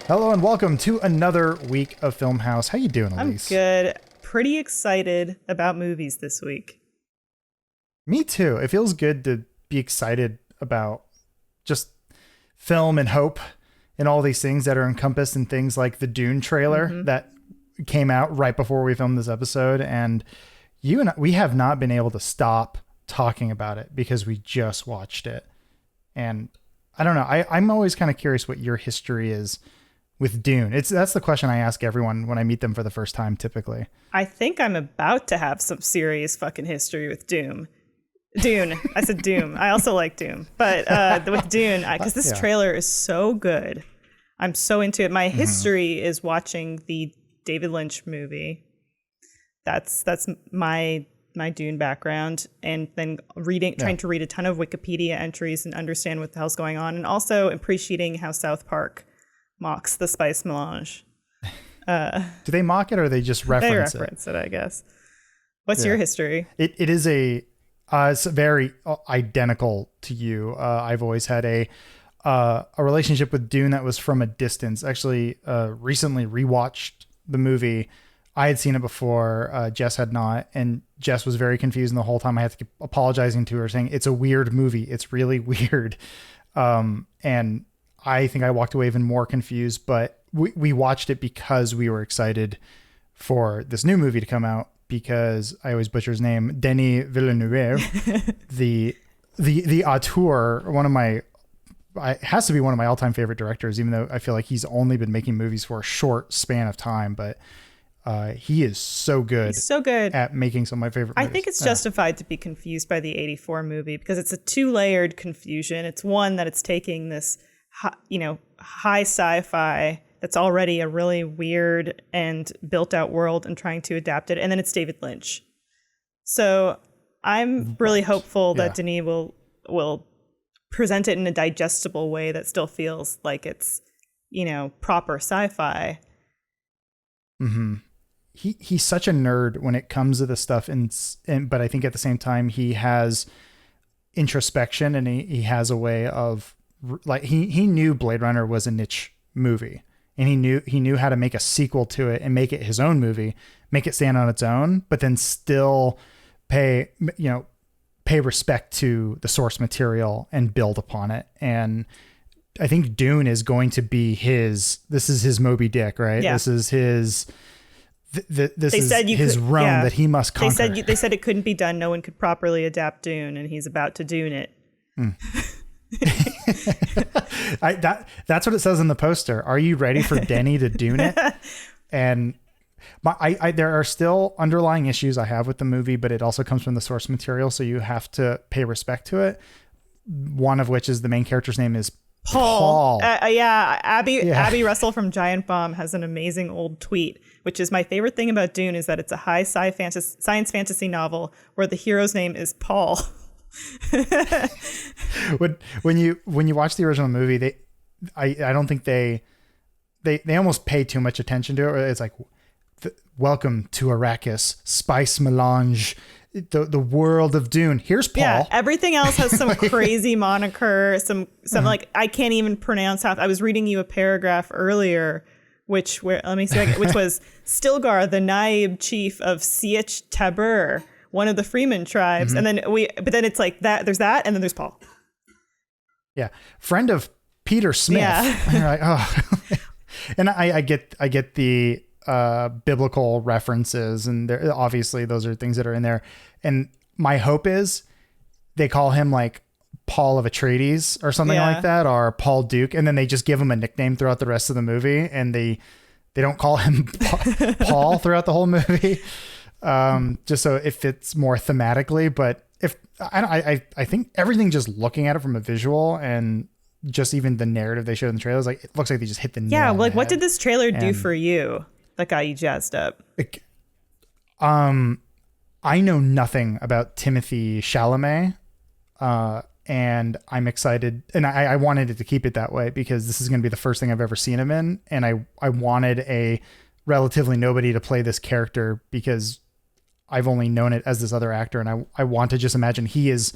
Hello and welcome to another week of Funhaus. How you doing, Elise? I'm good. Pretty excited about movies this week. Me too. It feels good to be excited about just film and hope and all these things that are encompassed in things like the Dune trailer that came out right before we filmed this episode. And we have not been able to stop talking about it because we just watched it. And I don't know. I'm always kind of curious what your history is with Dune. That's the question I ask everyone when I meet them for the first time, typically. I think I'm about to have some serious fucking history with Dune. I said Doom. I also like Doom. But with Dune, because this trailer is so good. I'm so into it. My history is watching the David Lynch movie. That's my Dune background. And then trying to read a ton of Wikipedia entries and understand what the hell's going on. And also appreciating how South Park mocks the spice melange. Do they mock it or they just reference it? They reference it, I guess. What's your history? It is it's very identical to you. I've always had a relationship with Dune that was from a distance. Actually, recently rewatched the movie. I had seen it before. Jess had not, and Jess was very confused. And the whole time I had to keep apologizing to her, saying it's a weird movie. It's really weird. And I think I walked away even more confused, but we watched it because we were excited for this new movie to come out, because I always butcher his name, Denis Villeneuve, the auteur, has to be one of my all-time favorite directors, even though I feel like he's only been making movies for a short span of time, but he is so good. He's so good at making some of my favorite movies. I think it's justified to be confused by the 84 movie because it's a two-layered confusion. It's one that it's taking this high sci-fi that's already a really weird and built out world and trying to adapt it. And then it's David Lynch. So I'm really hopeful that Denis will present it in a digestible way that still feels like it's, proper sci-fi. Mm-hmm. He's such a nerd when it comes to this stuff. But I think at the same time, he has introspection and he has a way of, like, he knew Blade Runner was a niche movie, and he knew how to make a sequel to it and make it his own movie, make it stand on its own, but then still pay respect to the source material and build upon it. And I think Dune is going to be this is his Moby Dick, right? Yeah. This is his his realm that he must conquer. They said it couldn't be done. No one could properly adapt Dune, and he's about to Dune it. That's what it says in the poster. Are you ready for Denny to Dune it? And there are still underlying issues I have with the movie, but it also comes from the source material, so you have to pay respect to it. One of which is the main character's name is Paul. Abby Russell from Giant Bomb has an amazing old tweet, which is my favorite thing about Dune is that it's a high science fantasy novel where the hero's name is Paul. when you watch the original movie, I don't think they almost pay too much attention to it. It's like, welcome to Arrakis, spice melange, the world of Dune. Here's Paul. Yeah, everything else has some crazy moniker, some like I can't even pronounce half. I was reading you a paragraph earlier, which was Stilgar, the Naib chief of Sietch Tabur, one of the Freeman tribes. And then it's like that, there's that, and then there's Paul. Yeah. Friend of Peter Smith. Yeah. And you're like, oh. And I get the biblical references, and obviously those are things that are in there. And my hope is they call him like Paul of Atreides or something like that, or Paul Duke, and then they just give him a nickname throughout the rest of the movie, and they don't call him Paul throughout the whole movie. Just so it fits more thematically. But I think everything, just looking at it from a visual and just even the narrative they showed in the trailers, like, it looks like they just hit the nail. Yeah, like, what did this trailer do for you that got you jazzed up? I know nothing about Timothée Chalamet, and I'm excited, and I wanted it to keep it that way because this is going to be the first thing I've ever seen him in, and I wanted a relatively nobody to play this character because I've only known it as this other actor, and I want to just imagine he is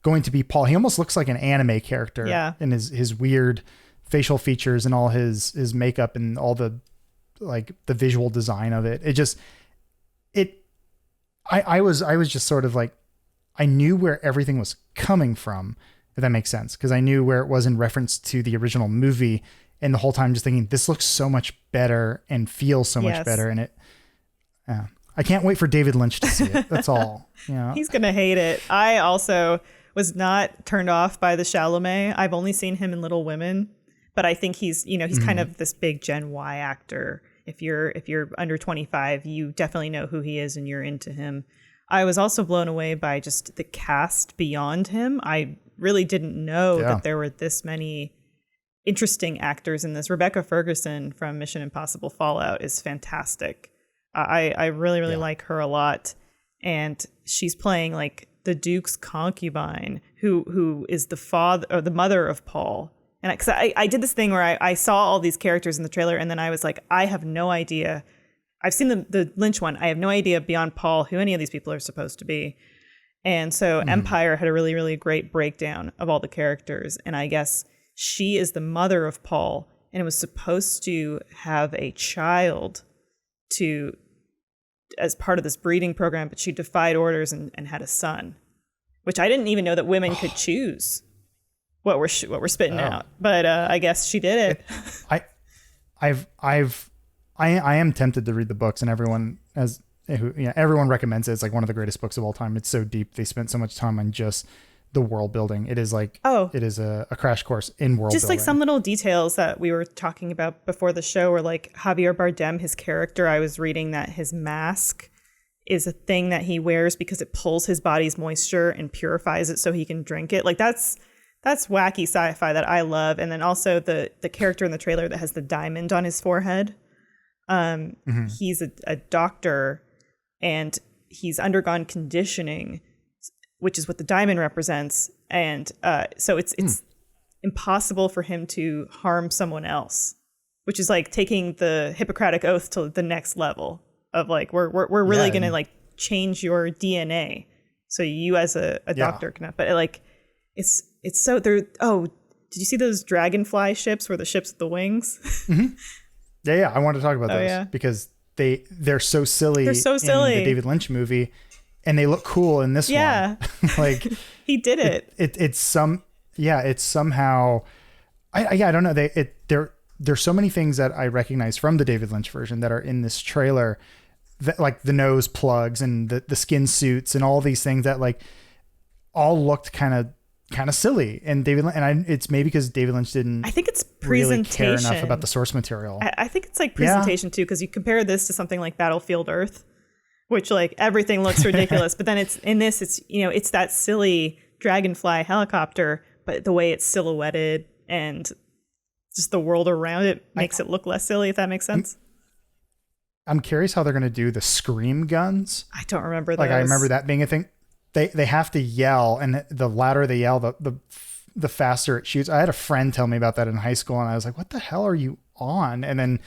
going to be Paul. He almost looks like an anime character in his weird facial features and all his makeup and all the like the visual design of it. It just I was just sort of like, I knew where everything was coming from, if that makes sense, because I knew where it was in reference to the original movie, and the whole time just thinking this looks so much better and feels so much better, and it I can't wait for David Lynch to see it. That's all. He's gonna hate it. I also was not turned off by the Chalamet. I've only seen him in Little Women, but I think he's kind of this big Gen Y actor. If you're under 25, you definitely know who he is and you're into him. I was also blown away by just the cast beyond him. I really didn't know that there were this many interesting actors in this. Rebecca Ferguson from Mission Impossible Fallout is fantastic. I really like her a lot. And she's playing like the Duke's concubine, who is the father or the mother of Paul. And because I did this thing where I saw all these characters in the trailer, and then I was like, I have no idea. I've seen the Lynch one. I have no idea beyond Paul who any of these people are supposed to be. And so Empire had a really, really great breakdown of all the characters. And I guess she is the mother of Paul, and it was supposed to have a child as part of this breeding program, but she defied orders and had a son, which I didn't even know that women could choose what we're spitting out. But I guess she did it. I am tempted to read the books, and everyone recommends it. It's like one of the greatest books of all time. It's so deep. They spent so much time on just the world building. It is like, it is a crash course in world just building. Like some little details that we were talking about before the show were like Javier Bardem, his character. I was reading that his mask is a thing that he wears because it pulls his body's moisture and purifies it so he can drink it. Like that's wacky sci-fi that I love. And then also the character in the trailer that has the diamond on his forehead. He's a doctor, and he's undergone conditioning, which is what the diamond represents. And so it's impossible for him to harm someone else, which is like taking the Hippocratic Oath to the next level of like, we're really going to like change your DNA. So you as a doctor cannot, but like, it's so there. Oh, did you see those dragonfly ships where the ships with the wings? Yeah. I want to talk about those because they're so silly. They're so silly in the David Lynch movie, and they look cool in this one. Like he did it. It's somehow. I don't know. There's so many things that I recognize from the David Lynch version that are in this trailer, that like the nose plugs and the skin suits and all these things that like all looked kind of silly. And it's maybe because David Lynch didn't. I think it's really presentation. care enough about the source material. I think it's like presentation too, because you compare this to something like Battlefield Earth, which like everything looks ridiculous, but then it's that silly dragonfly helicopter, but the way it's silhouetted and just the world around it makes it look less silly, if that makes sense. I'm curious how they're going to do the scream guns. I don't remember those. Like I remember that being a thing. They have to yell, and the louder they yell, the faster it shoots. I had a friend tell me about that in high school, and I was like, "What the hell are you on?" And then,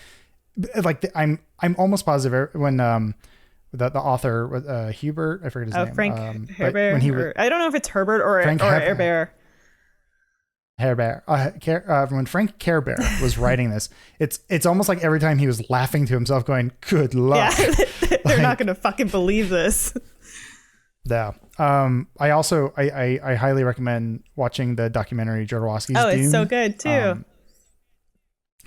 like, I'm almost positive when the author Hubert, I forget his name, Frank Herbert. I don't know if it's Herbert or Herbert. Herbert. When Frank Care Bear was writing this, it's almost like every time he was laughing to himself, going, "Good luck." Yeah, they're not going to fucking believe this. Yeah. I also I highly recommend watching the documentary Jodorowsky's Dune. It's so good too.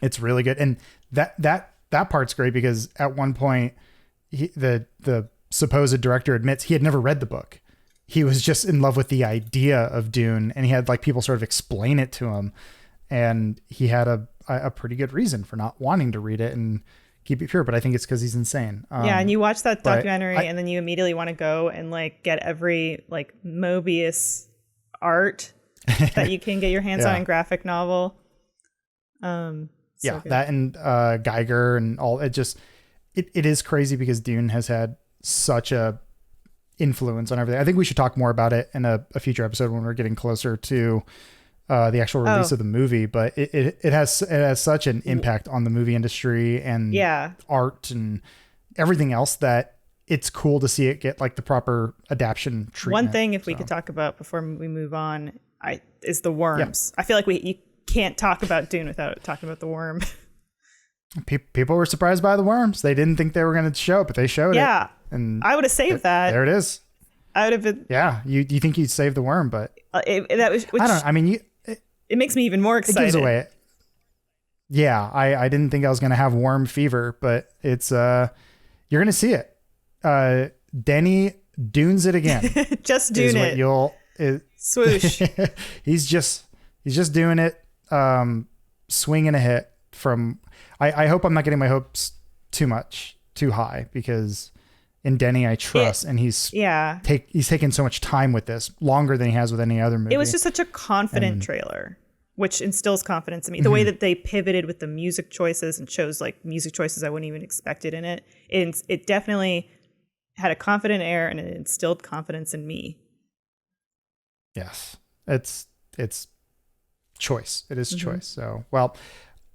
It's really good, and that part's great because at one point the supposed director admits he had never read the book. He was just in love with the idea of Dune, and he had like people sort of explain it to him, and he had a pretty good reason for not wanting to read it and keep it pure, but I think it's because he's insane. And you watch that documentary and then you immediately want to go and like get every like Mobius art that you can get your hands on in graphic novel. That and Geiger and all. It is crazy because Dune has had such a influence on everything. I think we should talk more about it in a future episode when we're getting closer to the actual release of the movie, but it has such an impact on the movie industry and art and everything else that it's cool to see it get like the proper adaptation treatment. One thing, if we could talk about before we move on, is the worms. I feel like can't talk about Dune without talking about the worm. People were surprised by the worms. They didn't think they were going to show it, but they showed it. Yeah. And I would have saved that. There it is. I would have been. Yeah. You think you'd save the worm, but that was. Which, I don't know. I mean, it makes me even more excited. It gives away. Yeah. I didn't think I was going to have worm fever, but it's, you're going to see it. Denny Dunes it again. Just Dune it. Swoosh. He's just doing it. Swinging a hit from, I hope I'm not getting my hopes too high, because in Denny I trust, and he's taken so much time with this, longer than he has with any other movie. It was just such a confident trailer, which instills confidence in me. The way that they pivoted with the music choices and chose like music choices I wouldn't even expected in it. It definitely had a confident air, and it instilled confidence in me. Yes, it's choice. It is choice. So, well,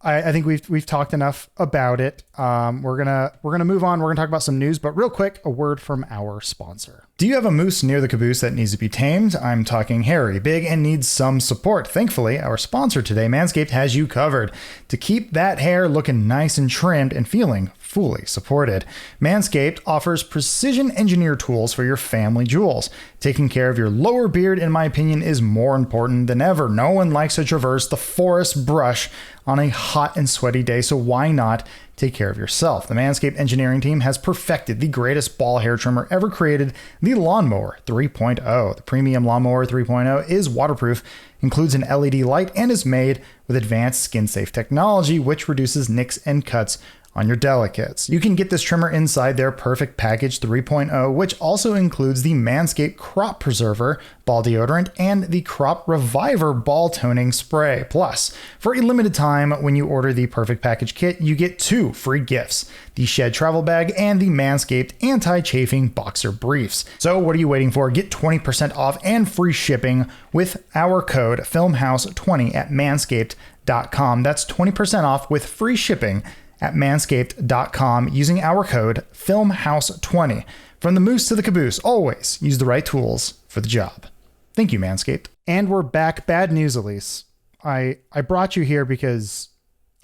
I think we've talked enough about it. We're gonna move on. We're gonna talk about some news, but real quick, a word from our sponsor. Do you have a moose near the caboose that needs to be tamed? I'm talking hairy, big, and needs some support. Thankfully, our sponsor today, Manscaped, has you covered to keep that hair looking nice and trimmed and feeling fully supported. Manscaped offers precision engineered tools for your family jewels. Taking care of your lower beard, in my opinion, is more important than ever. No one likes to traverse the forest brush on a hot and sweaty day, so why not take care of yourself? The Manscaped engineering team has perfected the greatest ball hair trimmer ever created, the Lawnmower 3.0. The premium Lawnmower 3.0 is waterproof, includes an LED light, and is made with advanced skin-safe technology, which reduces nicks and cuts on your delicates. You can get this trimmer inside their Perfect Package 3.0, which also includes the Manscaped Crop Preserver ball deodorant and the Crop Reviver ball toning spray. Plus, for a limited time, when you order the Perfect Package kit, you get 2 free gifts: the Shed Travel Bag and the Manscaped Anti-Chafing Boxer Briefs. So what are you waiting for? Get 20% off and free shipping with our code FilmHouse20 at manscaped.com. That's 20% off with free shipping at manscaped.com using our code FilmHouse20. From the moose to the caboose, always use the right tools for the job. Thank you, Manscaped. And we're back. Bad news, Elise. I brought you here because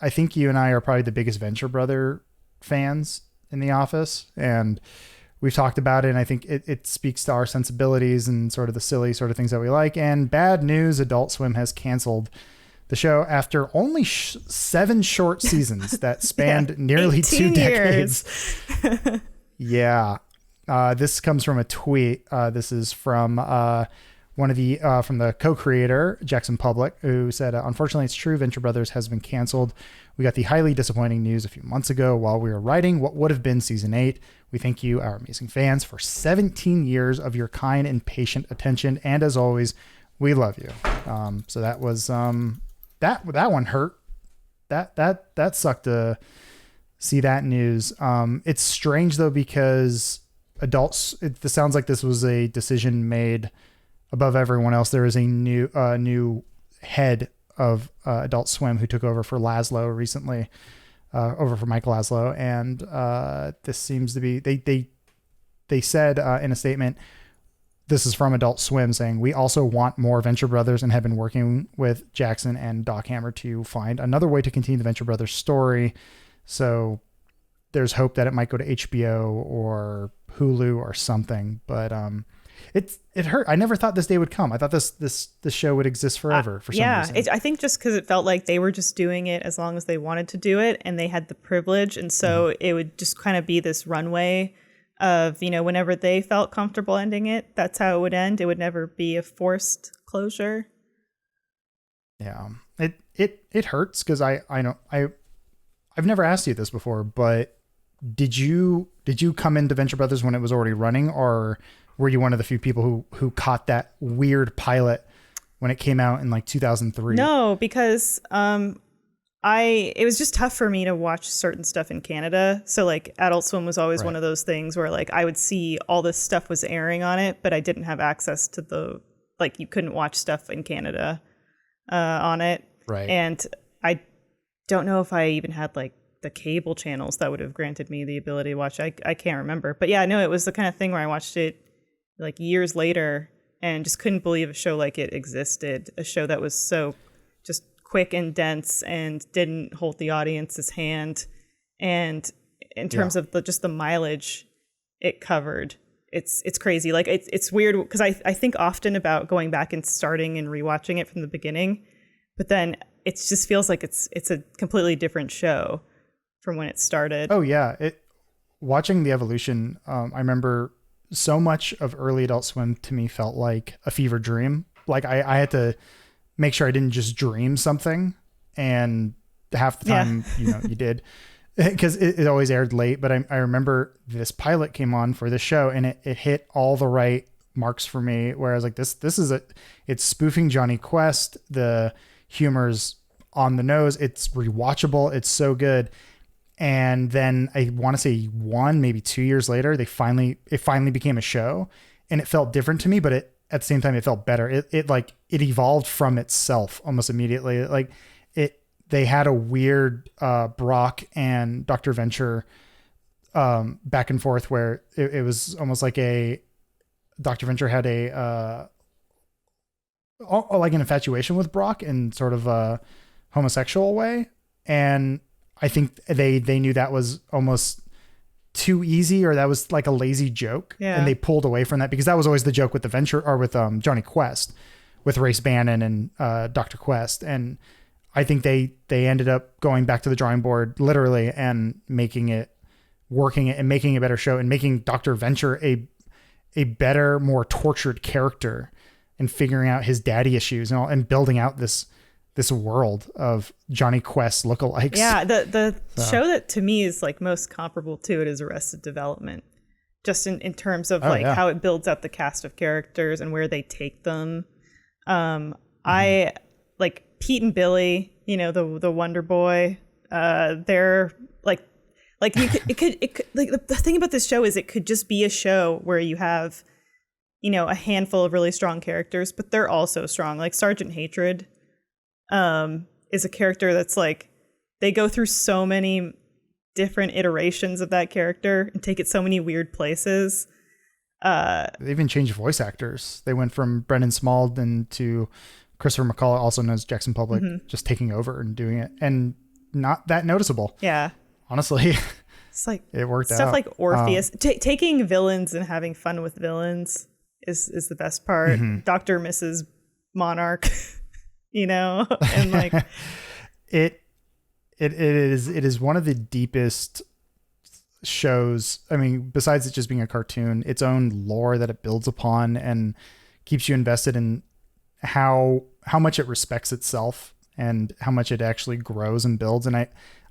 I think you and I are probably the biggest Venture Brother fans in the office, and we've talked about it, and I think it speaks to our sensibilities and sort of the silly sort of things that we like. And bad news, Adult Swim has canceled the show after only 7 short seasons that spanned nearly 2 decades. Yeah. This comes from a tweet. This is from one of the from the co-creator, Jackson Public, who said, unfortunately, it's true. Venture Brothers has been canceled. We got the highly disappointing news a few months ago while we were writing what would have been season 8. We thank you, our amazing fans, for 17 years of your kind and patient attention. And as always, we love you. So that was... That one hurt. That sucked to see that news. It's strange though, because this sounds like this was a decision made above everyone else. There is a new head of Adult Swim who took over for Laszlo recently, over for Mike Laszlo, and this seems to be they said in a statement. This is from Adult Swim saying, we also want more Venture Brothers and have been working with Jackson and Doc Hammer to find another way to continue the Venture Brothers story. So there's hope that it might go to HBO or Hulu or something, but it hurt. I never thought this day would come. I thought this show would exist forever for some reason. Yeah, I think just because it felt like they were just doing it as long as they wanted to do it, and they had the privilege, and so it would just kind of be this runway of, whenever they felt comfortable ending it, that's how it would end. It would never be a forced closure. Yeah, it hurts because I've never asked you this before, but did you come into Venture Brothers when it was already running, or were you one of the few people who caught that weird pilot when it came out in like 2003? No, because it was just tough for me to watch certain stuff in Canada. So like Adult Swim was always one of those things where like I would see all this stuff was airing on it, but I didn't have access to you couldn't watch stuff in Canada on it. Right. And I don't know if I even had like the cable channels that would have granted me the ability to watch. I can't remember. But yeah, no, it was the kind of thing where I watched it like years later and just couldn't believe a show like it existed. A show that was so just quick and dense and didn't hold the audience's hand. And in terms of just the mileage it covered, it's crazy. Like it's weird because I think often about going back and starting and rewatching it from the beginning, but then it just feels like it's a completely different show from when it started. Oh yeah, watching the evolution. I remember so much of early Adult Swim to me felt like a fever dream. Like I had to make sure I didn't just dream something, and half the time, you did, because it always aired late. But I remember this pilot came on for the show, and it hit all the right marks for me, where I was like, this is it's spoofing Johnny Quest. The humor's on the nose. It's rewatchable. It's so good. And then I want to say 1, maybe 2 years later, it finally became a show, and it felt different to me, but at the same time, it felt better. It evolved from itself almost immediately. Like they had a weird Brock and Dr. Venture back and forth, where it was almost like Dr. Venture had like an infatuation with Brock in sort of a homosexual way. And I think they knew that was almost too easy, or that was like a lazy joke. Yeah. And they pulled away from that, because that was always the joke with the Venture, or with Johnny Quest, with Race Bannon and Dr. Quest. And I think they ended up going back to the drawing board literally, and working it and making a better show, and making Dr. Venture a better, more tortured character, and figuring out his daddy issues and building out this world of Johnny Quest lookalikes. Yeah, the show that to me is like most comparable to it is Arrested Development, just in terms of how it builds up the cast of characters and where they take them. I like Pete and Billy, the Wonder Boy. They're like it could like the thing about this show is it could just be a show where you have a handful of really strong characters, but they're also strong. Like Sergeant Hatred is a character that's like, they go through so many different iterations of that character and take it so many weird places. They even changed voice actors. They went from Brendan Smaldon to Christopher McCullough, also known as Jackson Public, just taking over and doing it, and not that noticeable. Yeah, honestly, it's like it worked stuff out. Like Orpheus. Taking villains and having fun with villains is the best part. Dr. Mrs. Monarch. And like it is one of the deepest shows. I mean, besides it just being a cartoon, its own lore that it builds upon and keeps you invested in how much it respects itself and how much it actually grows and builds. And I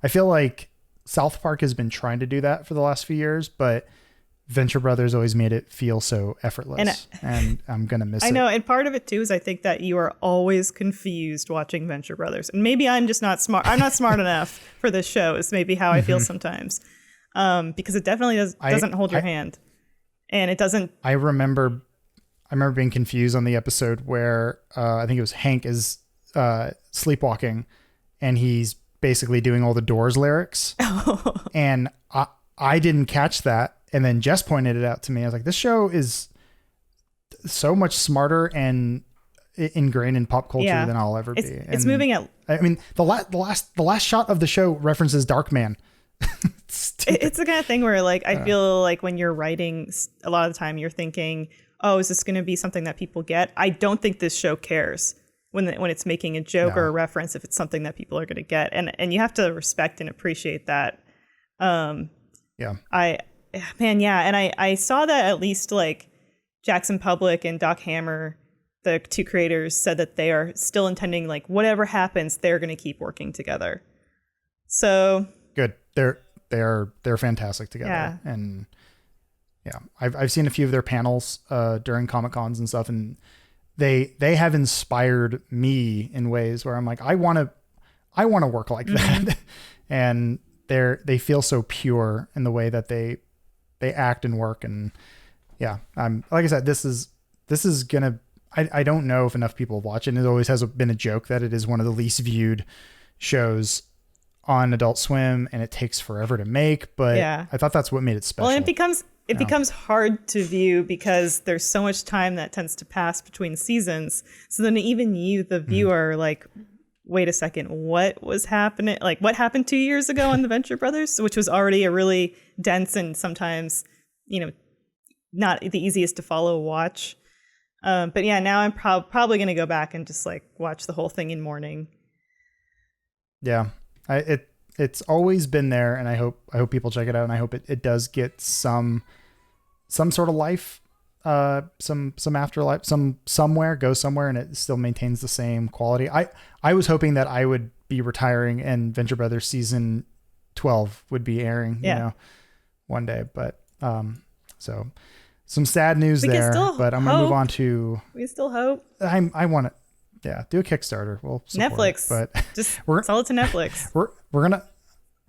feel like South Park has been trying to do that for the last few years, but Venture Brothers always made it feel so effortless, and I'm going to miss it. I know. And part of it too is I think that you are always confused watching Venture Brothers. And maybe I'm just not smart. I'm not smart enough for this show is maybe how I feel sometimes. Because it definitely doesn't hold your hand. And it doesn't. I remember being confused on the episode where I think it was Hank is sleepwalking, and he's basically doing all the Doors lyrics. And I didn't catch that. And then Jess pointed it out to me. I was like, this show is so much smarter and ingrained in pop culture than I'll ever be. It's moving at. I mean, the last shot of the show references Darkman. It's the kind of thing where like, I feel like when you're writing, a lot of the time you're thinking, oh, is this going to be something that people get? I don't think this show cares when it's making a joke or a reference, if it's something that people are going to get. And you have to respect and appreciate that. And I saw that at least like Jackson Public and Doc Hammer, the two creators, said that they are still intending, like, whatever happens, they're going to keep working together. So good. They're fantastic together. Yeah. And I've seen a few of their panels during Comic Cons and stuff, and they have inspired me in ways where I'm like, I want to work like that. And they feel so pure in the way that they act and work. And I'm, like I said, this is gonna, I don't know if enough people watch it. And it always has been a joke that it is one of the least viewed shows on Adult Swim, and it takes forever to make, but I thought that's what made it special. Well, and it becomes hard to view because there's so much time that tends to pass between seasons. So then even you, the viewer, like, wait a second, what was happening? Like, what happened 2 years ago on the Venture Brothers, which was already a really dense and sometimes, not the easiest to follow watch. But yeah, now I'm probably going to go back and just like watch the whole thing in mourning. Yeah, it's always been there, and I hope people check it out, and I hope it does get some sort of life, some afterlife, somewhere, go somewhere, and it still maintains the same quality. I was hoping that I would be retiring and Venture Brothers season 12 would be airing, one day, but so some sad news there. But I'm gonna move on to. We still hope. I want to. Yeah, do a Kickstarter. We'll support Netflix, it, but just sell it to Netflix.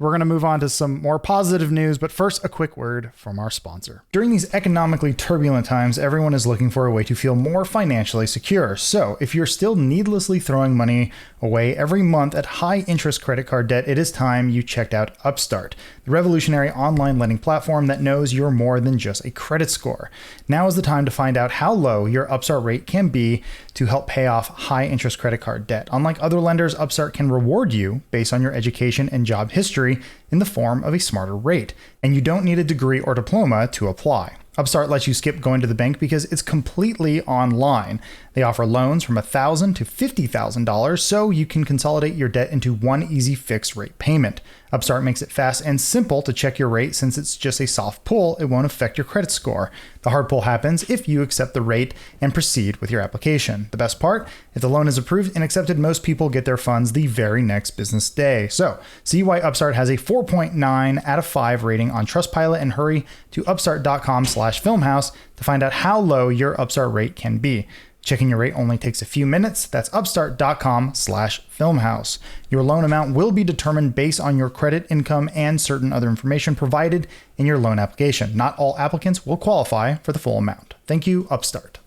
We're gonna move on to some more positive news, but first, a quick word from our sponsor. During these economically turbulent times, everyone is looking for a way to feel more financially secure. So, if you're still needlessly throwing money away every month at high-interest credit card debt, it is time you checked out Upstart, the revolutionary online lending platform that knows you're more than just a credit score. Now is the time to find out how low your Upstart rate can be to help pay off high-interest credit card debt. Unlike other lenders, Upstart can reward you based on your education and job history in the form of a smarter rate, and you don't need a degree or diploma to apply. Upstart lets you skip going to the bank because it's completely online. They offer loans from $1,000 to $50,000 so you can consolidate your debt into one easy fixed rate payment. Upstart makes it fast and simple to check your rate since it's just a soft pull. It won't affect your credit score. The hard pull happens if you accept the rate and proceed with your application. The best part, if the loan is approved and accepted, most people get their funds the very next business day. So, see why Upstart has a 4.9 out of 5 rating on Trustpilot and hurry to upstart.com/filmhouse to find out how low your Upstart rate can be. Checking your rate only takes a few minutes. That's upstart.com/filmhouse. Your loan amount will be determined based on your credit, income, and certain other information provided in your loan application. Not all applicants will qualify for the full amount. Thank you, Upstart.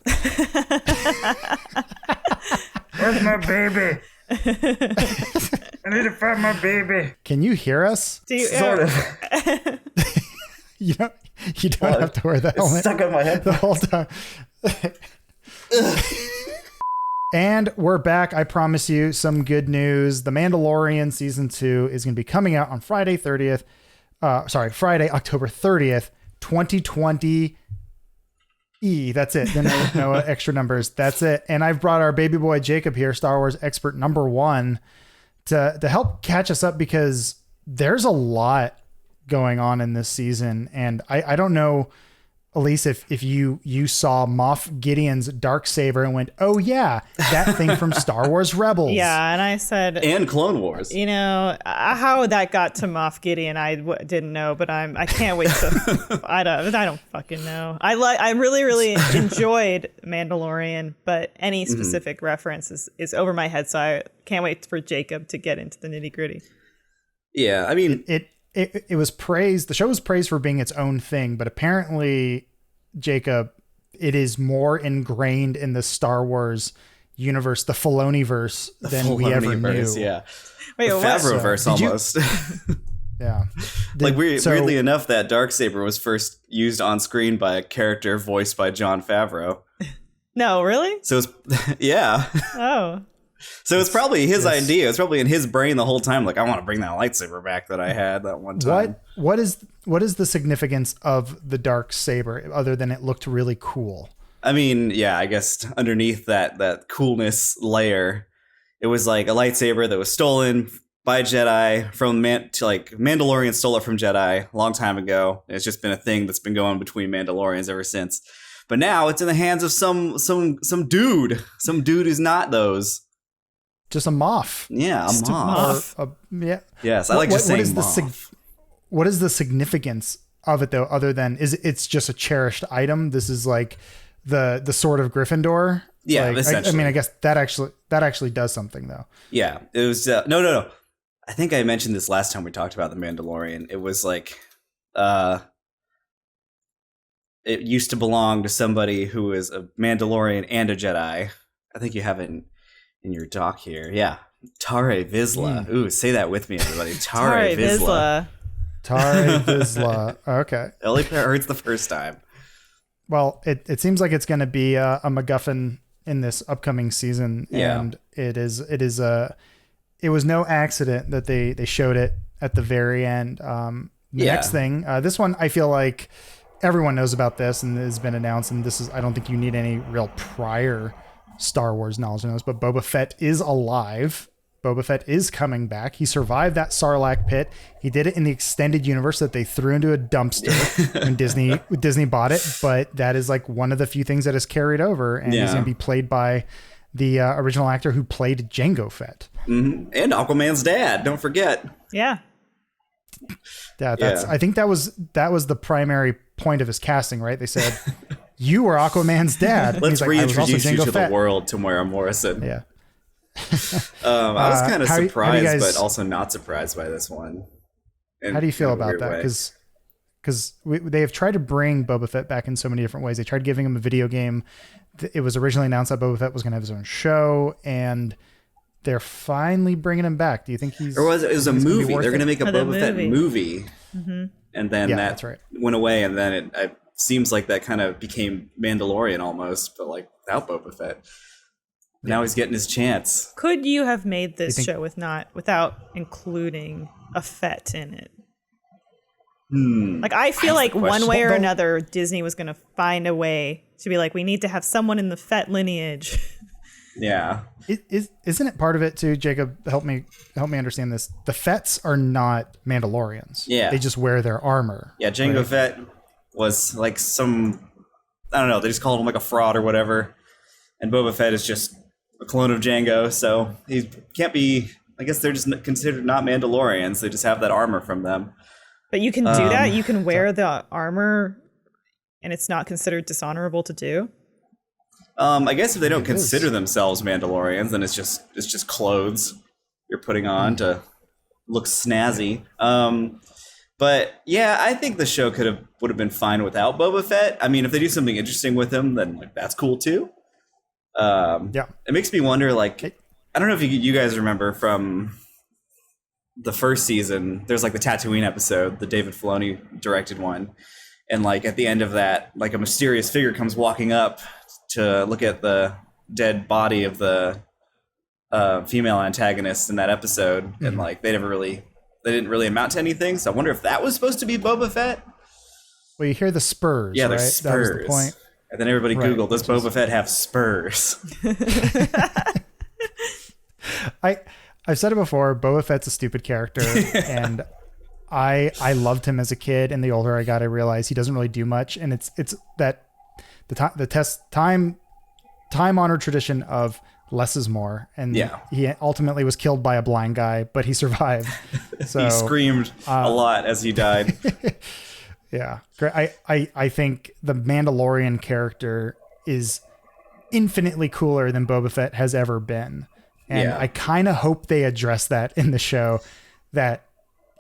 Where's my baby? I need to find my baby. Can you hear us? Sort of. You don't have to wear the helmet. It's stuck on my head the whole time. And we're back. I promise you some good news. The Mandalorian season 2 is going to be coming out on Friday, October 30th, 2020. That's it. No extra numbers. That's it. And I've brought our baby boy Jacob here, Star Wars expert number 1, to help catch us up because there's a lot going on in this season. And I don't know, Elise, if you saw Moff Gideon's Darksaber and went, oh yeah, that thing from Star Wars Rebels. Yeah, and I said, and Clone Wars. How that got to Moff Gideon, I didn't know, but I can't wait to. I don't fucking know. I really enjoyed Mandalorian, but any specific reference is over my head, so I can't wait for Jacob to get into the nitty gritty. Yeah, I mean It was praised. The show was praised for being its own thing, but apparently, Jacob, it is more ingrained in the Star Wars universe, the Filoni-verse, than we ever knew. Yeah, wait, the Favreau-verse almost. Yeah, weirdly enough, that Darksaber was first used on screen by a character voiced by Jon Favreau. No, really? So it's yeah. Oh. So it's probably his idea. It's probably in his brain the whole time. Like, I want to bring that lightsaber back that I had that one time. What is the significance of the Darksaber other than it looked really cool? I mean, yeah, I guess underneath that coolness layer, it was like a lightsaber that was stolen by Jedi from Mandalorian stole it from Jedi a long time ago. It's just been a thing that's been going between Mandalorians ever since. But now it's in the hands of some dude who's not those. Just a Moff. Yeah, a Moff. Yeah. Yes, I like just saying Moff. What is the significance of it though, other than it's just a cherished item? This is like the Sword of Gryffindor. Yeah, essentially. I mean, I guess that actually does something though. Yeah, it was no. I think I mentioned this last time we talked about the Mandalorian. It was like it used to belong to somebody who is a Mandalorian and a Jedi. I think you have it in your doc here. Yeah. Tare Vizsla. Ooh, say that with me, everybody. Tare Vizsla. Tare Vizsla. Okay. It only hurts the first time. Well, it seems like it's going to be a MacGuffin in this upcoming season, and it is it was no accident that they showed it at the very end. The next thing, this one, I feel like everyone knows about this and has been announced. And this is, I don't think you need any real prior Star Wars knowledge on this, but Boba Fett is alive. Boba Fett is coming back. He survived that Sarlacc pit. He did it in the extended universe that they threw into a dumpster when Disney bought it. But that is like one of the few things that is carried over, and he's going to be played by the original actor who played Jango Fett. Mm-hmm. And Aquaman's dad. Don't forget. Yeah. I think that was the primary point of his casting, right? They said, "You were Aquaman's dad." Let's reintroduce you to Fett. the world, Tamara Morrison. Yeah. I was kind of surprised, but also not surprised by this one. How do you feel about that? Because they have tried to bring Boba Fett back in so many different ways. They tried giving him a video game. It was originally announced that Boba Fett was going to have his own show, and they're finally bringing him back. Do you think he's? It was a movie. They're going to make a Boba Fett movie, and then that went away, and then it seems like that kind of became Mandalorian almost, but like without Boba Fett. Now he's getting his chance. Could you have made this show without including a Fett in it? Like, I feel like one way or another, Disney was going to find a way to be like, we need to have someone in the Fett lineage. Yeah. Isn't it part of it too, Jacob? Help me understand this. The Fetts are not Mandalorians. Yeah. They just wear their armor. Yeah, Jango Fett was like I don't know, they just called him like a fraud or whatever. And Boba Fett is just a clone of Jango, so he can't be. I guess they're just considered not Mandalorians. They just have that armor from them. But you can do that. You can wear the armor, and it's not considered dishonorable to do. I guess if they don't consider themselves Mandalorians, then it's just clothes you're putting on to look snazzy. But yeah, I think the show would have been fine without Boba Fett. I mean, if they do something interesting with him, then like, that's cool too. It makes me wonder, like, I don't know if you guys remember from the first season, there's like the Tatooine episode, the David Filoni directed one. And like at the end of that, like a mysterious figure comes walking up to look at the dead body of the female antagonist in that episode. And like they didn't really amount to anything. So I wonder if that was supposed to be Boba Fett. Well, you hear the spurs, yeah, right? There's spurs. That was the point. And then everybody Googled, does Boba Fett have spurs? I've said it before, Boba Fett's a stupid character, and I loved him as a kid, and the older I got, I realized he doesn't really do much, and it's that the time-honored tradition of less is more, and he ultimately was killed by a blind guy, but he survived. So he screamed a lot as he died. Yeah. I think the Mandalorian character is infinitely cooler than Boba Fett has ever been. And I kind of hope they address that in the show, that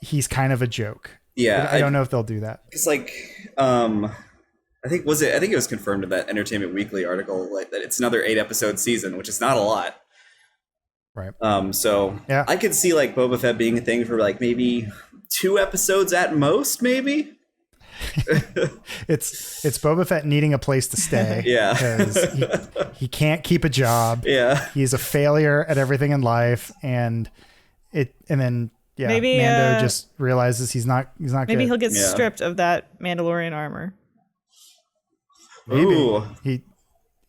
he's kind of a joke. Yeah. I don't know if they'll do that. It's like, I think it was confirmed in that Entertainment Weekly article, like that it's another 8-episode season, which is not a lot. Right. So I could see like Boba Fett being a thing for like maybe 2 episodes at most, maybe. it's Boba Fett needing a place to stay. Yeah. Because he can't keep a job. Yeah. He's a failure at everything in life, and then maybe Mando just realizes he's not maybe good. He'll get stripped of that Mandalorian armor. Maybe. Ooh. He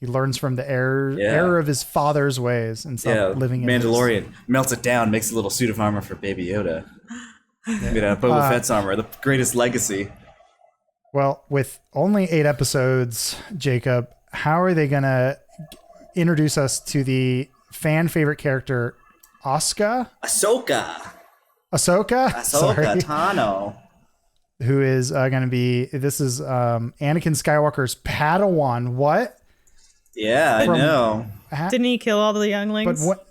learns from the error of his father's ways and stop living in Mandalorian melts it down, makes a little suit of armor for Baby Yoda. Boba Fett's armor, the greatest legacy. Well, with only 8 episodes, Jacob, how are they going to introduce us to the fan favorite character, Ahsoka? Ahsoka Tano. Who is going to be, this is Anakin Skywalker's Padawan. What? Yeah, I know. Didn't he kill all the younglings? But what?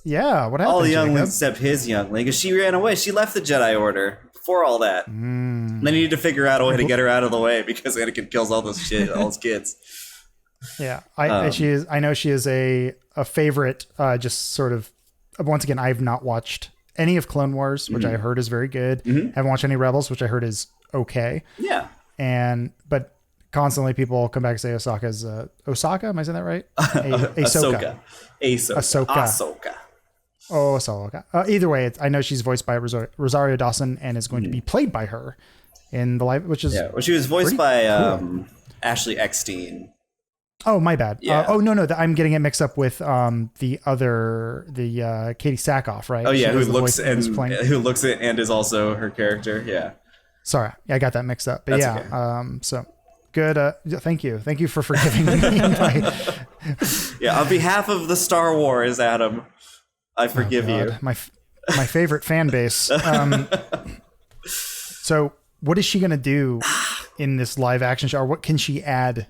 Yeah, what happened? All the younglings except his youngling, because she ran away. She left the Jedi Order before all that. They needed to figure out a way to get her out of the way because Anakin kills all those kids. Yeah, I know she is a favorite. Just sort of, once again, I've not watched any of Clone Wars, which I heard is very good. Haven't watched any Rebels, which I heard is okay. Yeah, but constantly people come back and say Osaka. Am I saying that right? Ahsoka. Oh, Ahsoka. Either way, I know she's voiced by Rosario Dawson and is going to be played by her in the live, which is Yeah, well, she was voiced by cool. Ashley Eckstein. Oh, my bad. Yeah. No, I'm getting it mixed up with the Katie Sackhoff, right? Oh yeah, She who was the looks voice that was and playing. who looks it and is also her character. Yeah. Sorry, I got that mixed up. But That's yeah, okay. so good. Thank you for forgiving me. Yeah, on behalf of the Star Wars, Adam, I forgive you. My favorite fan base. So what is she gonna do in this live action show, or what can she add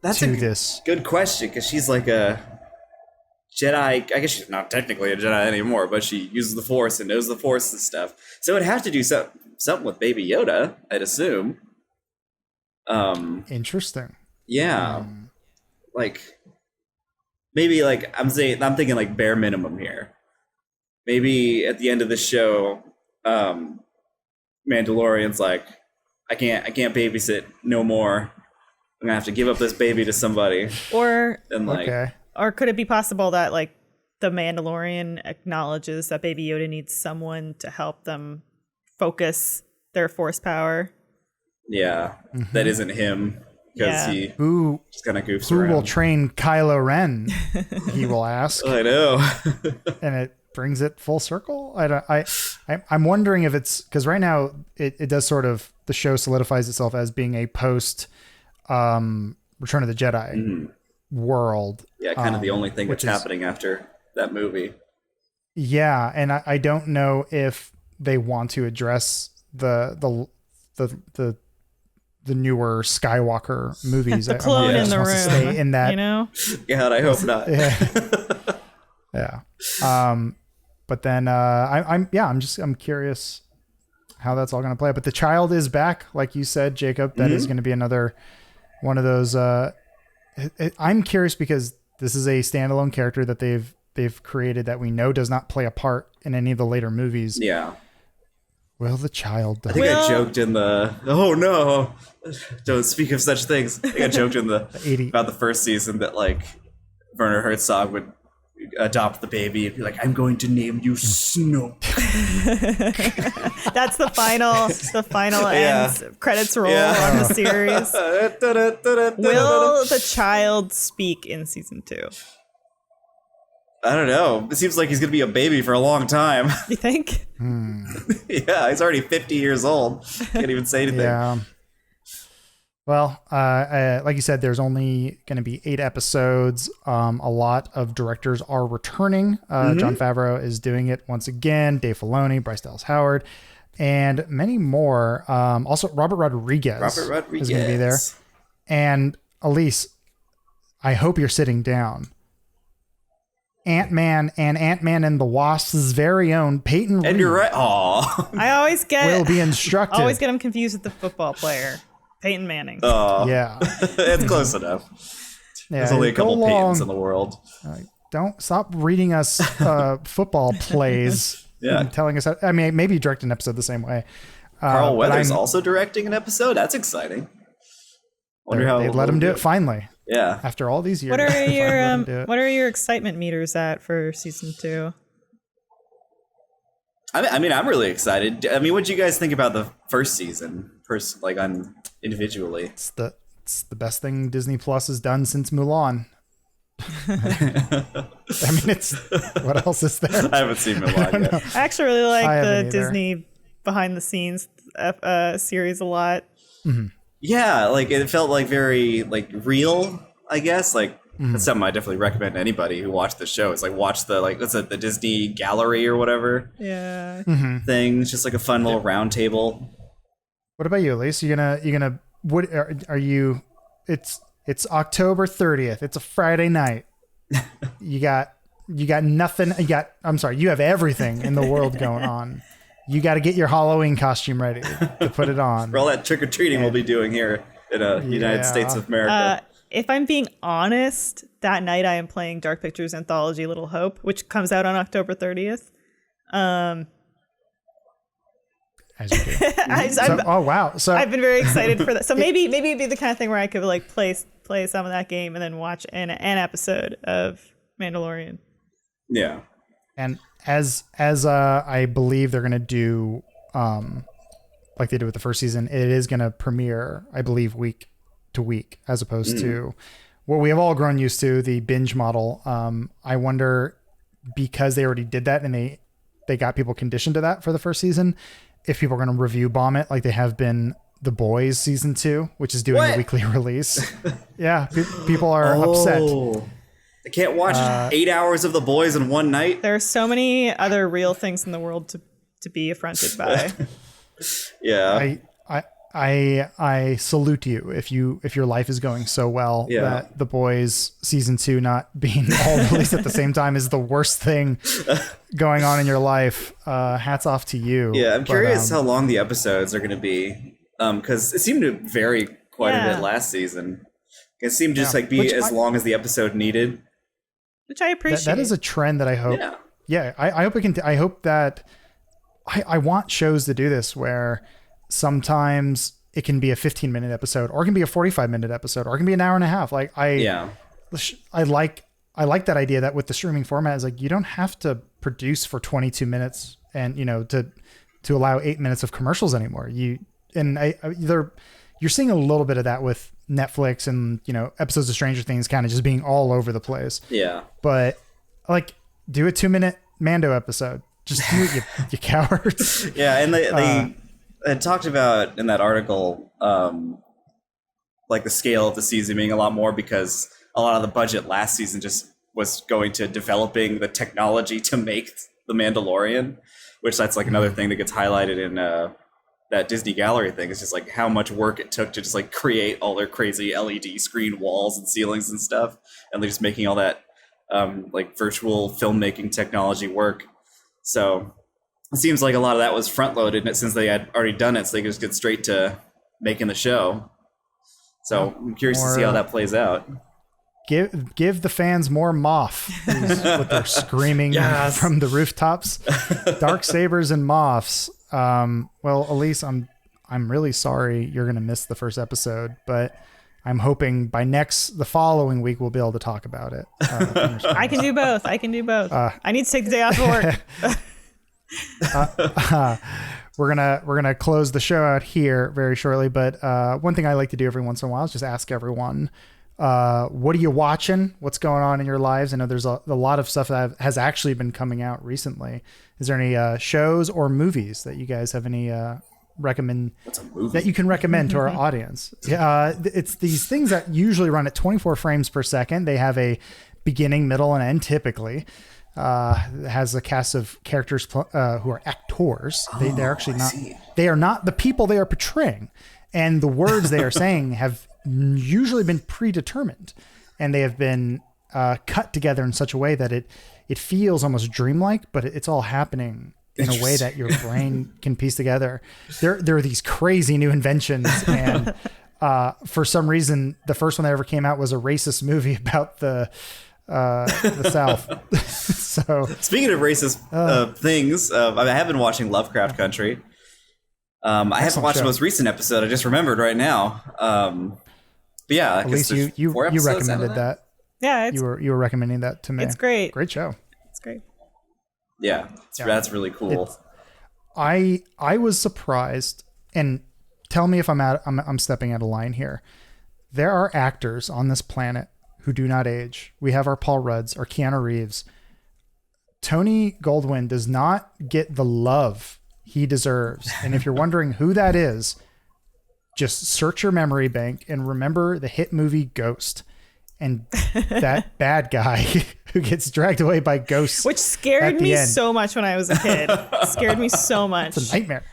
That's to a this? good question, because she's like a Jedi. I guess she's not technically a Jedi anymore, but she uses the Force and knows the Force and stuff. So it'd have to do something with Baby Yoda, I'd assume. Interesting. Yeah, like maybe like I'm thinking like bare minimum here. Maybe at the end of the show, Mandalorian's like, I can't babysit no more. I'm gonna have to give up this baby to somebody. Or And like, Okay. or could it be possible that like the Mandalorian acknowledges that Baby Yoda needs someone to help them focus their force power? yeah, that isn't him, because Yeah. he Who just kind of goofs who around. will train Kylo Ren? He will ask, I know. and it brings it full circle. I'm wondering if it's because right now it does sort of, the show solidifies itself as being a post Return of the Jedi world. Yeah, kind of the only thing which that's is- happening after that movie. Yeah, and I don't know if they want to address the newer Skywalker movies. The clone wonder if in it the wants to room, stay in that. you know? God, I hope not. Yeah. But then I'm curious how that's all going to play out. But the child is back, like you said, Jacob. That is going to be another one of those. I'm curious because this is a standalone character that they've created that we know does not play a part in any of the later movies. Yeah. Will the child? I think I joked in the don't speak of such things. I think I joked in the 80 about the first season that like Werner Herzog would adopt the baby and be like, I'm going to name you Snoke. That's the final Yeah. end credits roll Yeah. on the series. Will the child speak in season 2? I don't know. It seems like he's gonna be a baby for a long time. You think? Yeah, he's already 50 years old. Can't even say anything. Yeah. Well, like you said, there's only going to be 8 episodes. A lot of directors are returning. Jon Favreau is doing it once again. Dave Filoni, Bryce Dallas Howard, and many more. Also, Robert Rodriguez is going to be there. And Elise, I hope you're sitting down. Ant-Man and Ant-Man and the Wasp's very own Peyton And Reed you're right. Aw. I always will be instructed. always get him confused with the football player, Peyton Manning. Yeah. It's close enough. Yeah, There's only a go couple along. Peytons in the world. Don't stop reading us football plays. Yeah. And telling us. I mean, maybe direct an episode the same way. Carl but Weathers I'm- also directing an episode? That's exciting. Wonder how They let him do it finally Yeah. after all these years. What are They finally let him do your it. what are your excitement meters at for season 2? I mean, I'm really excited. I mean, what did you guys think about the first season? Like on individually. It's the best thing Disney Plus has done since Mulan. I mean, it's what else is there? I haven't seen Mulan yet. I actually really like I the haven't either. Disney behind the scenes series a lot. Yeah, like it felt like very like real, I guess. Like that's something I definitely recommend to anybody who watched the show. Is like watch the like what's it, the Disney Gallery or whatever Yeah. thing. It's just like a fun little round table. What about you, Elise? You gonna what are you? It's October 30th. It's a Friday night. You got nothing. You have everything in the world going on. You got to get your Halloween costume ready to put it on. For all that trick or treating we'll be doing here in United States of America. If I'm being honest, that night I am playing Dark Pictures anthology Little Hope, which comes out on October 30th. As you do. I'm- Wow. So I've been very excited for that. So maybe it'd be the kind of thing where I could like play some of that game and then watch an episode of Mandalorian. Yeah. And as I believe they're gonna do like they did with the first season, it is gonna premiere, I believe, week to week, as opposed to what we have all grown used to, the binge model. I wonder, because they already did that and they got people conditioned to that for the first season, if people are gonna review bomb it like they have been The Boys season 2, which is doing a weekly release. Yeah, people are upset. I can't watch 8 hours of The Boys in one night. There are so many other real things in the world to be affronted by. Yeah. I salute you if your life is going so well that The Boys season 2 not being all released at the same time is the worst thing going on in your life. Hats off to you. Yeah, I'm curious how long the episodes are going to be, because it seemed to vary quite a bit last season. It seemed to just be as long as the episode needed. Which I appreciate. That is a trend that I hope. Yeah, I hope we can. I hope that I want shows to do this where sometimes it can be a 15-minute episode, or it can be a 45-minute episode, or it can be an hour and a half. Like I like that idea that with the streaming format is like, you don't have to produce for 22 minutes and to allow 8 minutes of commercials anymore. You're seeing a little bit of that with Netflix and episodes of Stranger Things kind of just being all over the place. Yeah, but like, do a 2-minute Mando episode. Just do it, you cowards. Yeah, and they had talked about in that article, like the scale of the season being a lot more because a lot of the budget last season just was going to developing the technology to make the Mandalorian, which that's like another thing that gets highlighted in that Disney Gallery thing. It's just like how much work it took to just like create all their crazy LED screen walls and ceilings and stuff, and they're just making all that like virtual filmmaking technology work. So it seems like a lot of that was front loaded, and since they had already done it, so they could just get straight to making the show. So I'm curious to see how that plays out. Give the fans more Moff with their screaming from the rooftops. Dark sabers and Moffs. Well, Elise, I'm really sorry you're gonna miss the first episode, but I'm hoping by the following week we'll be able to talk about it. I can do both. I need to take the day off of work. We're gonna close the show out here very shortly, but one thing I like to do every once in a while is just ask everyone, what are you watching? What's going on in your lives? I know there's a lot of stuff that has actually been coming out recently. Is there any shows or movies that you guys have any that you can recommend to our audience? It's these things that usually run at 24 frames per second. They have a beginning, middle, and end typically. It has a cast of characters who are actors. They're actually not. They are not the people they are portraying, and the words they are saying have usually been predetermined, and they have been cut together in such a way that it feels almost dreamlike, but it's all happening in a way that your brain can piece together. There are these crazy new inventions, and for some reason, the first one that ever came out was a racist movie about the South. So speaking of racist things, I have been watching Lovecraft Country. I haven't watched the most recent episode. I just remembered right now. But yeah, at least you recommended that. Yeah, you were recommending that to me. It's great. Great show. It's great. Yeah, that's really cool. I was surprised, and tell me if I'm stepping out of line here. There are actors on this planet who do not age. We have our Paul Rudds, our Keanu Reeves. Tony Goldwyn does not get the love he deserves. And if you're wondering who that is, just search your memory bank and remember the hit movie Ghost. And that bad guy who gets dragged away by ghosts. Which scared me so much when I was a kid. Scared me so much. It's a nightmare.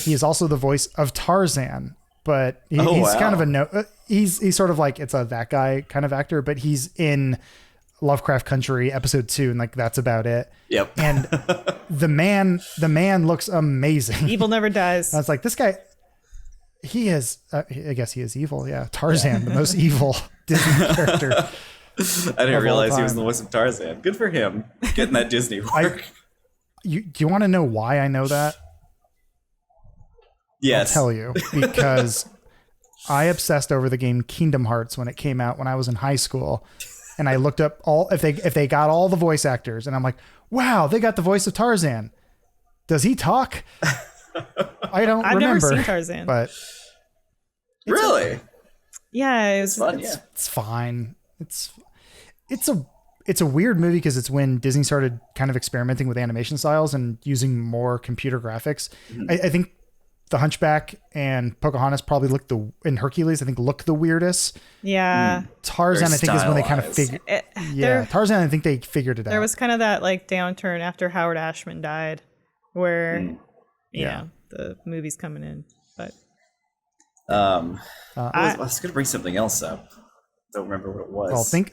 He is also the voice of Tarzan, but he's kind of he's sort of like, it's a that guy kind of actor, but he's in Lovecraft Country episode 2, and like that's about it. Yep. And the man looks amazing. Evil never dies. I was like, this guy, he is I guess he is evil. Yeah. Tarzan, the most evil Disney character. I didn't realize he was the voice of Tarzan. Good for him getting that Disney work. Do you want to know why I know that? Yes. I'll tell you, because I obsessed over the game Kingdom Hearts when it came out when I was in high school. and I looked up if they got all the voice actors, and I'm like, wow, they got the voice of Tarzan. Does he talk? I don't I've remember. never seen Tarzan. But Really? Yeah, it was Fun, yeah. it's fine. It's a weird movie because it's when Disney started kind of experimenting with animation styles and using more computer graphics. I think The Hunchback and Pocahontas probably and Hercules, I think, look the weirdest. Yeah. Tarzan, Very I think, is when they kind of stylized. figured. Tarzan, I think they figured it out. There was kind of that like downturn after Howard Ashman died, where the movie's coming in. But I was going to bring something else up. Don't remember what it was. Well, think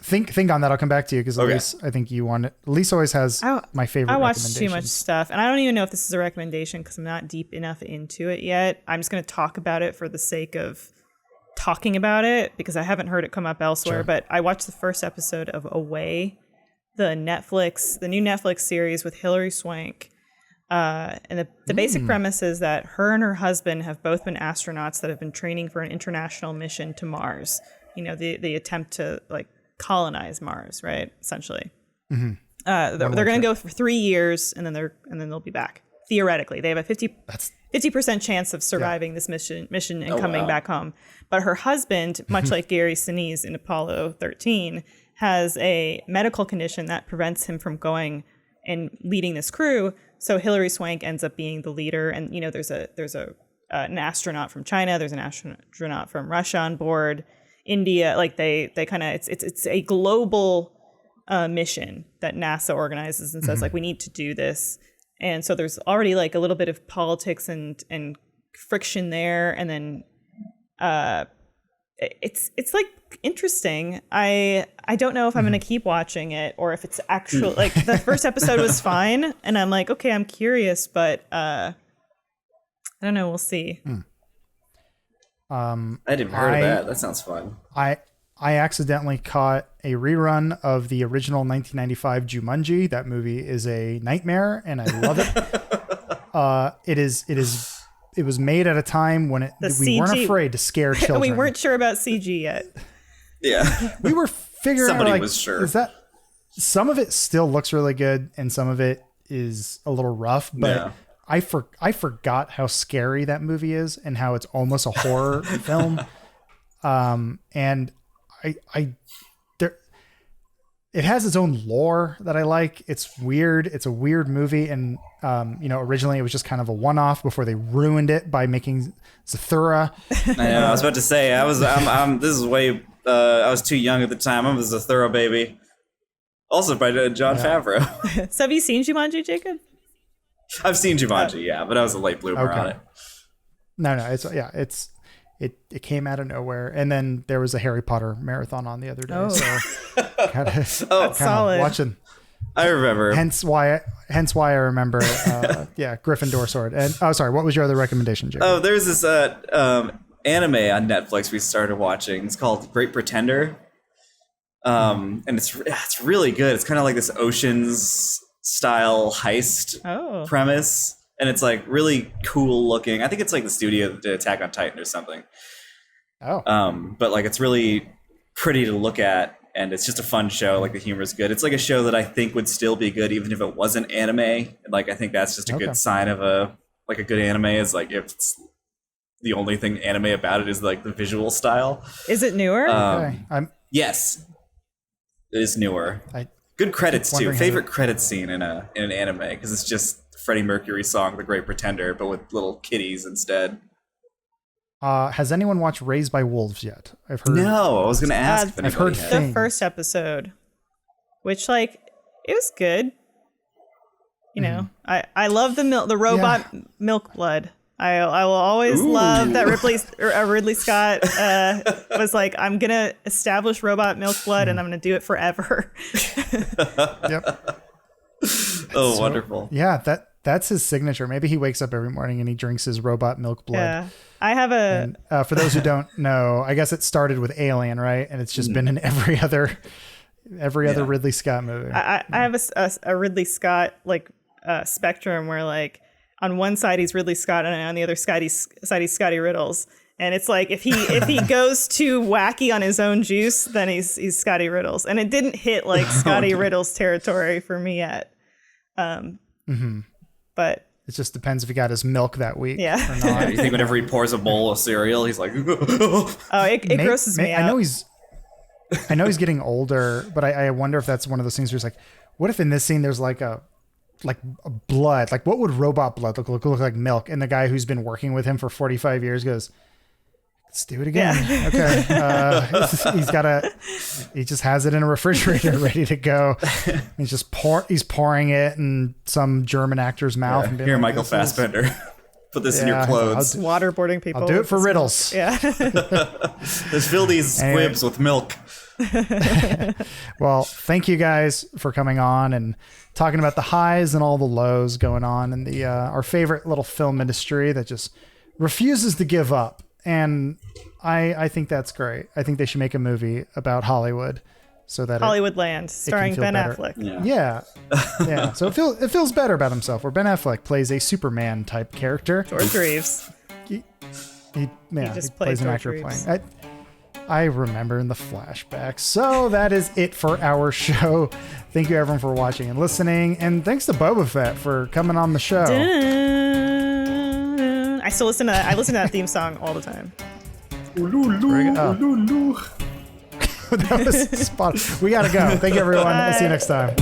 on that. I'll come back to you because Elise, I think you want it. Elise always has my favorite. I watched too much recommendations. stuff, and I don't even know if this is a recommendation because I'm not deep enough into it yet. I'm just going to talk about it for the sake of talking about it because I haven't heard it come up elsewhere. Sure. But I watched the first episode of Away, the new Netflix series with Hilary Swank. And the basic premise is that her and her husband have both been astronauts that have been training for an international mission to Mars. You know, the attempt to like colonize Mars, right? Essentially, they're going to go for 3 years, and then they'll be back. Theoretically, they have a 50% chance of surviving this mission and coming back home. But her husband, much like Gary Sinise in Apollo 13, has a medical condition that prevents him from going and leading this crew. So Hilary Swank ends up being the leader, and you know, there's an astronaut from China, there's an astronaut from Russia on board. India, like they kind of it's a global mission that NASA organizes and says like we need to do this, and so there's already like a little bit of politics and friction there, and then it's like interesting. I don't know if I'm gonna keep watching it or if it's actual like the first episode was fine, and I'm like okay, I'm curious, but I don't know, we'll see. I didn't heard of that. That sounds fun. I accidentally caught a rerun of the original 1995 Jumanji. That movie is a nightmare, and I love it. It was made at a time when we weren't afraid to scare children. We weren't sure about CG yet. Yeah. We were figuring Somebody out like, was sure. is that some of it still looks really good, and some of it is a little rough, but. Yeah. I forgot how scary that movie is and how it's almost a horror film. And it has its own lore that I like. It's weird. It's a weird movie. And, originally it was just kind of a one-off before they ruined it by making Zathura. I know. I was about to say, I was too young at the time. I was a Zathura baby. Also by Jon Favreau. So have you seen Jumanji, Jacob? I've seen Jumanji, yeah, but I was a late bloomer on it. No, it came out of nowhere, and then there was a Harry Potter marathon on the other day. So kind solid. Watching. I remember. Hence why I remember. Gryffindor sword. And sorry, what was your other recommendation, Jake? Oh, there's this anime on Netflix we started watching. It's called Great Pretender, and it's really good. It's kind of like this Ocean's style heist premise, and it's like really cool looking. I think it's like the studio that did Attack on Titan or something. But like it's really pretty to look at, and it's just a fun show. Like the humor is good. It's like a show that I think would still be good even if it wasn't anime. And like I think that's just a good sign of a good anime is like if it's the only thing anime about it is like the visual style. Is it newer? Yes, it is newer. Good credits too. Favorite credit scene in an anime because it's just Freddie Mercury's song "The Great Pretender," but with little kitties instead. Has anyone watched Raised by Wolves yet? I've heard. No, I was going to ask. If I've heard the first episode, which like it was good. You know, I love the robot milk blood. I will always love that Ridley Scott was like, I'm going to establish robot milk blood and I'm going to do it forever. Yep. Oh, wonderful. Yeah, that's his signature. Maybe he wakes up every morning and he drinks his robot milk blood. Yeah. I have And, for those who don't know, I guess it started with Alien, right? And it's just been in every other Ridley Scott movie. I have a Ridley Scott like spectrum where like on one side he's Ridley Scott and on the other side he's Scotty Riddles. And it's like if he goes too wacky on his own juice, then he's Scotty Riddles. And it didn't hit like Scotty Riddles territory for me yet. But it just depends if he got his milk that week. Yeah. Or not. You think whenever he pours a bowl of cereal, he's like, it grosses me out. I know he's getting older, but I wonder if that's one of those things where it's like, what if in this scene there's like a blood? Like, what would robot blood look like milk? And the guy who's been working with him for 45 years goes, let's do it again. Yeah. Okay. He just has it in a refrigerator ready to go. He's pouring it in some German actor's mouth. And here, like, Michael Fassbender. Put this in your clothes. Waterboarding people. I'll do it for riddles. Yeah. Let's fill these squibs with milk. Well, thank you guys for coming on and talking about the highs and all the lows going on in the our favorite little film industry that just refuses to give up. And I think that's great. I think they should make a movie about Hollywood, so that Hollywoodland, starring Ben better. Affleck. Yeah. So it feels better about himself. Where Ben Affleck plays a Superman type character. George Reeves. He just plays an George actor Reeves. playing. I remember in the flashback. So that is it for our show. Thank you everyone for watching and listening, and thanks to Boba Fett for coming on the show. I still listen to that. I listen to that theme song all the time. That was spot. We gotta go. Thank you everyone. We'll see you next time.